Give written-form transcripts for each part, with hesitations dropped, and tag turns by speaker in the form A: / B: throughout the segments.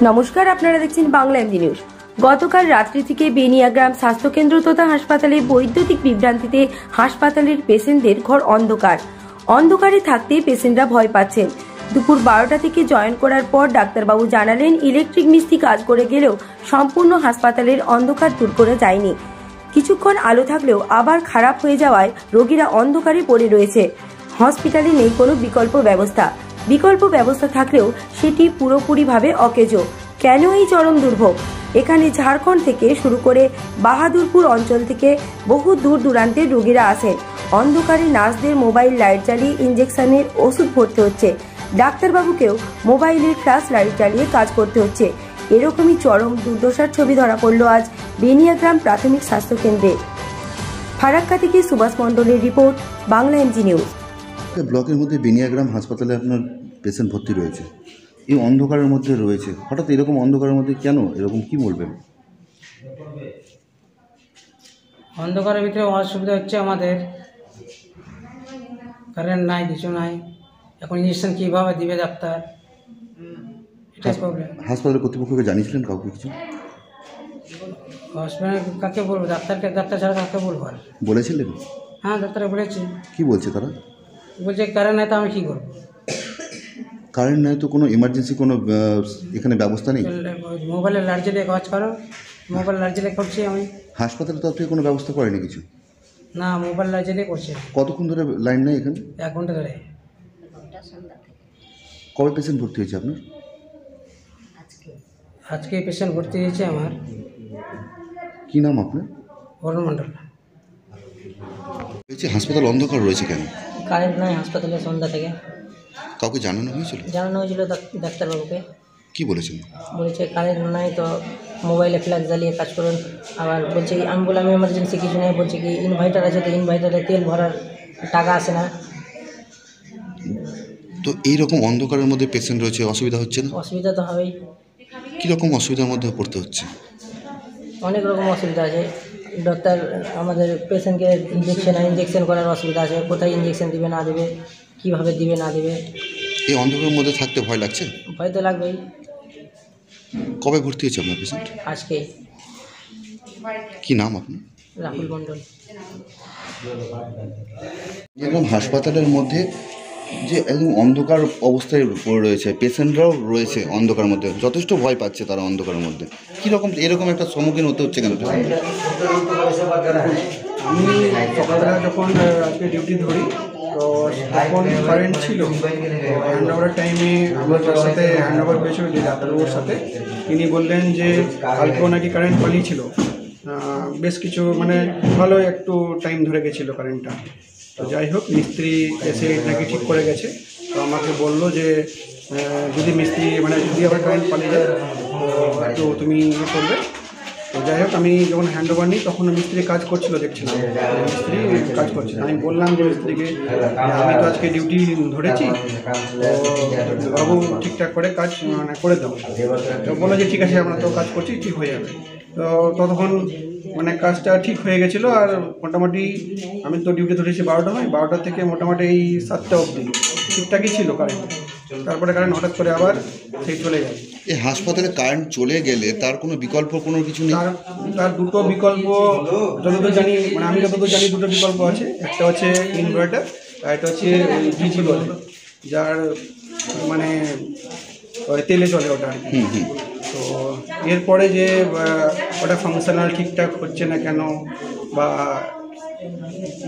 A: নমস্কার, আপনারা দেখছেন বাংলা এমডি নিউজ। গতকাল রাত্রি থেকে বেনিয়াগ্রাম স্বাস্থ্যকেন্দ্র তথা হাসপাতালে বৈদ্যুতিক বিভ্রান্তিতে হাসপাতালের পেশেন্টদের ঘর অন্ধকারে থাকতে পেশেন্টরা ভয় পাচ্ছেন। দুপুর 12টা থেকে জয়েন করার পর ডাক্তারবাবু জানালেন, ইলেকট্রিক মিস্ত্রি কাজ করে গেলেও সম্পূর্ণ হাসপাতালের অন্ধকার দূর করে যায়নি। কিছুক্ষণ আলো থাকলেও আবার খারাপ হয়ে যাওয়ায় রোগীরা অন্ধকারে পড়ে রয়েছে। হসপিটালে নেই কোনো বিকল্প ব্যবস্থা থাকলেও সেটি পুরোপুরিভাবে অকেজো। কেন এই চরম দুর্ভোগ? এখানে ঝাড়খণ্ড থেকে শুরু করে বাহাদুরপুর অঞ্চল থেকে বহু দূর দূরান্তের রোগীরা আসেন। অন্ধকারে নার্সদের মোবাইল লাইট জ্বালিয়ে ইঞ্জেকশনের ওষুধ ভরতে হচ্ছে, ডাক্তারবাবুকেও মোবাইলের ফ্ল্যাশ লাইট জ্বালিয়ে কাজ করতে হচ্ছে। এরকমই চরম দুর্দশার ছবি ধরা পড়ল আজ বেনিয়াগ্রাম প্রাথমিক স্বাস্থ্য কেন্দ্রে। ফারাক্কা থেকে সুভাষ মণ্ডলের রিপোর্ট, বাংলা এমজি নিউজ।
B: ব্লকের মধ্যে বেনিয়াগ্রাম হাসপাতালে আপনার পেশেন্ট ভর্তি রয়েছে, এই অন্ধকারের মধ্যে রয়েছে, হঠাৎ এরকম অন্ধকারের মধ্যে কেন এরকম, কি বলবেন?
C: অন্ধকারের ভিতরে অসুবিধা হচ্ছে, আমাদের কারেন্ট নাই, কিছু নাই। এখন ইঞ্জেকশন কীভাবে দিবে ডাক্তার, এটাই প্রবলেম।
B: হাসপাতালের কর্তৃপক্ষকে জানিয়েছিলেন কাউকে কিছু?
C: হসপিটালে কাকে বলবো? ডাক্তার ছাড়া কাকে বলবো?
B: বলেছিলেন?
C: হ্যাঁ, ডাক্তারে বলেছি।
B: কি বলছে তারা?
C: বলছে কারেন্ট নাই, তো আমি কী করবো?
B: কারেন্ট নাই তো কোনো ইমার্জেন্সি কোনো এখানে ব্যবস্থা নেই?
C: মোবাইলের লাইট জ্বালিয়ে কাজ করো। মোবাইল লাইট জ্বালিয়ে করছি আমি।
B: হাসপাতালের তরফ থেকে কোনো ব্যবস্থা করেনি কিছু?
C: না, মোবাইল লাইট জ্বালিয়ে করছি।
B: কতক্ষণ ধরে লাইন নেই এখানে?
C: 1 ঘন্টা ধরে।
B: কবে পেশেন্ট ভর্তি হয়েছে আপনার?
C: আজকে পেশেন্ট ভর্তি হয়েছে আমার।
B: কি নাম আপনার?
C: অরুণ মণ্ডল।
B: হাসপাতাল অন্ধকার রয়েছে কেন?
C: কারেন্ট নাই হাসপাতালে সন্ধ্যা থেকে।
B: কাউকে জানানো হয়েছিল?
C: জানানো হয়েছিল ডাক্তারবাবুকে।
B: কি বলেছেন?
C: বলেছে কারেন্ট নাই তো মোবাইলে ফ্ল্যাশ জ্বালিয়ে কাজ করুন। আবার বলছে কি, আমি বললাম এমার্জেন্সি কিছু নেই। বলছে কি ইনভার্টার আছে, তো ইনভার্টারে তেল ভরার টাকা আসে না।
B: তো এইরকম অন্ধকারের মধ্যে পেশেন্ট রয়েছে, অসুবিধা হচ্ছে না?
C: অসুবিধা তো হবেই।
B: কীরকম অসুবিধার মধ্যে পড়তে হচ্ছে?
C: অনেক রকম অসুবিধা আছে। ডাক্তার আমাদের পেশেন্টকে ইঞ্জেকশন করার অসুবিধা আছে। কোথায় ইঞ্জেকশন দিবে না দেবে, কীভাবে দিবে না দেবে।
B: এই অন্ধকারের মধ্যে থাকতে ভয় লাগছে?
C: ভয় তো লাগবেই।
B: কবে ভর্তি হয়েছে আপনার পেশেন্ট?
C: আজকে।
B: কি নাম আপনার?
C: রাহুল মণ্ডল।
B: এরকম হাসপাতালের মধ্যে যে একদম অন্ধকার অবস্থায় পড়ে রয়েছে, পেশেন্টরাও রয়েছে অন্ধকারের মধ্যে, যথেষ্ট ভয় পাচ্ছে তারা অন্ধকারের মধ্যে। কীরকম এরকম একটা সম্মুখীন হতে হচ্ছে কেন?
D: আমি সকালবেলা যখন আজকে ডিউটি ধরি, তো তখন কারেন্ট ছিল। হ্যান্ড ওভারের টাইমে আমার যার সাথে হ্যান্ড ওভার হয়েছিল যে ডাক্তারবাবুর সাথে, তিনি বললেন যে কালকেও নাকি কারেন্ট পালিয়েছিল। বেশ কিছু মানে ভালো একটু টাইম ধরে গেছিলো কারেন্টটা। তো যাই হোক, মিস্ত্রি এসে নাকি ঠিক করে গেছে। তো আমাকে বললো যে যদি মিস্ত্রি মানে যদি আবার কারেন্ট পালিয়ে যায় তো তুমি ইয়ে করবে। তো যাই হোক, আমি যখন হ্যান্ড ওভার নিই তখন মিস্ত্রি কাজ করছিল, দেখছিলাম মিস্ত্রি কাজ করছিল। আমি বললাম যে মিস্ত্রিকে, আমি তো আজকে ডিউটি ধরেছি, তো বাবু ঠিকঠাক করে কাজ মানে করে দাও। তো বললো যে ঠিক আছে, আমরা তো কাজ করছি, ঠিক হয়ে যাবে। তো ততক্ষণ মানে কাজটা ঠিক হয়ে গেছিলো। আর মোটামুটি আমি তো ডিউটি ধরেছি 12টা হয়, 12টা থেকে মোটামুটি এই 7টা অবধি ঠিকঠাকই ছিল কারেন্ট। তারপরে কারেন্ট হঠাৎ করে আবার সেই চলে যায়।
B: এই হাসপাতালে কারেন্ট চলে গেলে তার কোনো বিকল্প কোনো কিছু নেই?
D: তার দুটো বিকল্প যতদূর জানি, মানে আমি যতদূর জানি দুটো বিকল্প আছে। একটা হচ্ছে ইনভার্টার, আর একটা হচ্ছে ডিজি বলে, যার মানে তেলে চলে ওটা আর কি। তো এরপরে যে ওটা ফাংশনাল ঠিকঠাক হচ্ছে না কেন, বা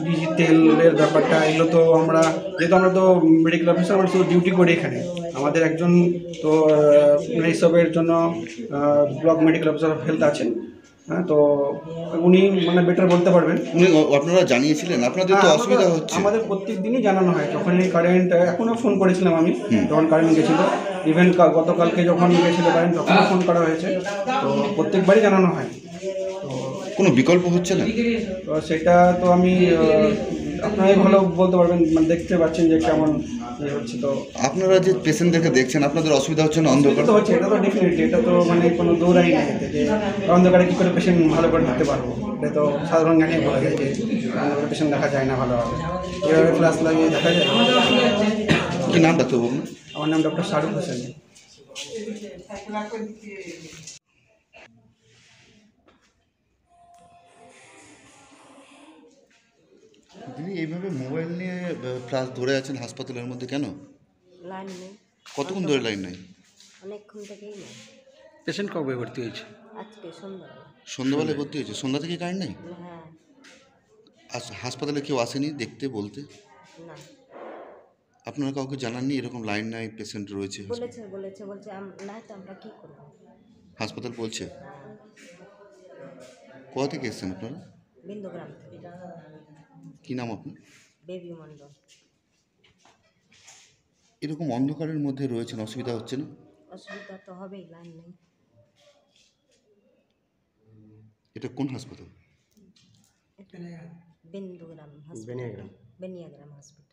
D: ডিজি তেলের ব্যাপারটা, এগুলো তো আমরা যেহেতু আমরা তো মেডিকেল অফিসার, আমরা শুধু ডিউটি করি এখানে। আমাদের একজন তো এইসবের জন্য block medical officer of health আছেন। হ্যাঁ, তো উনি মানে বেটার বলতে পারবেন।
B: আপনারা জানিয়েছিলেন? আপনাদের তো অসুবিধা হচ্ছে।
D: আমাদের প্রত্যেক দিনই জানানো হয়। যখনই কারেন্ট, এখনও ফোন করেছিলাম আমি যখন কারেন্ট গেছিলো, ইভেন গতকালকে যখন গেছিলো কারেন্ট তখনও ফোন করা হয়েছে। তো প্রত্যেকবারই জানানো হয়। তো
B: কোনো বিকল্প হচ্ছে না?
D: তো সেটা তো আমি আপনারাই ভালো বলতে পারবেন, মানে দেখতে পাচ্ছেন যে কেমন হচ্ছে। তো
B: আপনারা যে পেশেন্টদেরকে দেখছেন, আপনাদের অসুবিধা হচ্ছে না? অন্ধকার
D: তো হচ্ছে, এটা তো ডেফিনেটলি, এটা তো মানে কোনো দৌড়াই নেই যে অন্ধকারে কী করে পেশেন্ট ভালো করে দেখতে পারবো। এটা তো সাধারণ জ্ঞানে বলা যায় যে অন্ধকারে পেশেন্ট দেখা যায় না ভালোভাবে, এভাবে ফ্ল্যাশ লাগিয়ে দেখা যায়।
B: কী নাম ডাক্তারবাবু?
D: আমার নাম ডক্টর শাহরুখ হোসেন।
B: তিনি এইভাবে মোবাইল নিয়ে ক্লাস ধরে আছেন হাসপাতালের মধ্যে কেন?
E: লাইন নেই,
B: কতক্ষণ ধরে লাইন নাই?
E: অনেকক্ষণ থেকেই নেই।
F: পেশেন্ট কবে ভর্তি হয়েছে?
E: আজকে সন্ধ্যাবেলা।
B: সন্ধ্যাবেলায় ভর্তি হয়েছে? সন্ধ্যা থেকে কারেন্ট নেই?
E: হ্যাঁ,
B: আচ্ছা, হাসপাতালে কেউ আসেনি দেখতে বলতে?
E: না,
B: আপনারা কাউকে জানাননি এরকম লাইন নাই, পেশেন্ট রয়েছে?
E: বলেছে বলছে না, তো আমরা কী করবো?
B: হাসপাতাল বলছে? কোথা থেকে এসেছেন আপনারা?
E: বিন্দুগ্রাম থেকে।
B: কী নাম আপনার?
E: বেবি মণ্ডল।
B: এরকম অন্ধকারের মধ্যে রয়েছেন, অসুবিধা হচ্ছে না?
E: অসুবিধা তো হবেই, লাইন নেই।
B: এটা কোন হাসপাতাল?
E: বিন্দুগ্রাম হসপিটাল, বেনিয়াগ্রাম হসপিটাল।